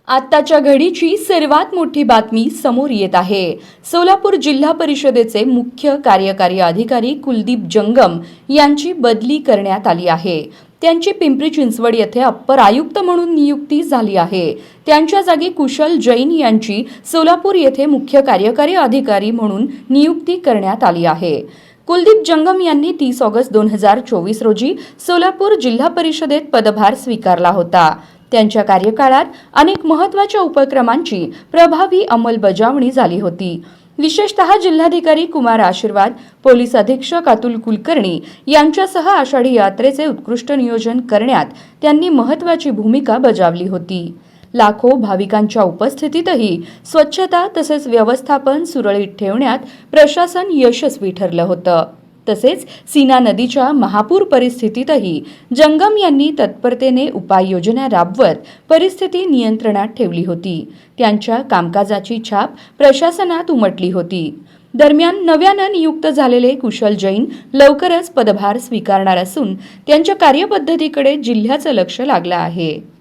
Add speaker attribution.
Speaker 1: आत्ताच्या घडीची सर्वात मोठी बातमी समोर येत आहे। सोलापूर जिल्हा परिषदेचे मुख्य कार्यकारी अधिकारी कुलदीप जंगम यांची बदली करण्यात आली आहे। त्यांची पिंपरी चिंचवड येथे अप्पर आयुक्त म्हणून नियुक्ती झाली आहे। त्यांच्या जागी कुशल जैन यांची सोलापूर येथे मुख्य कार्यकारी अधिकारी म्हणून नियुक्ती करण्यात आली आहे। कुलदीप जंगम यांनी 30 ऑगस्ट 2024 रोजी सोलापूर जिल्हा परिषदेत पदभार स्वीकारला होता। त्यांच्या कार्यकाळात अनेक महत्त्वाच्या उपक्रमांची प्रभावी अंमलबजावणी झाली होती। विशेषतः जिल्हाधिकारी कुमार आशीर्वाद, पोलीस अधीक्षक अतुल कुलकर्णी यांच्यासह आषाढी यात्रेचे उत्कृष्ट नियोजन करण्यात त्यांनी महत्त्वाची भूमिका बजावली होती। लाखो भाविकांच्या उपस्थितीतही स्वच्छता तसेच व्यवस्थापन सुरळीत ठेवण्यात प्रशासन यशस्वी ठरलं होतं। तसेच सीना नदीच्या महापूर परिस्थितीतही जंगम यांनी तत्परतेने उपाययोजना राबवत परिस्थिती नियंत्रणात ठेवली होती। त्यांच्या कामकाजाची छाप प्रशासनात उमटली होती। दरम्यान नव्यानं नियुक्त झालेले कुशल जैन लवकरच पदभार स्वीकारणार असून त्यांच्या कार्यपद्धतीकडे जिल्ह्याचं लक्ष लागलं आहे।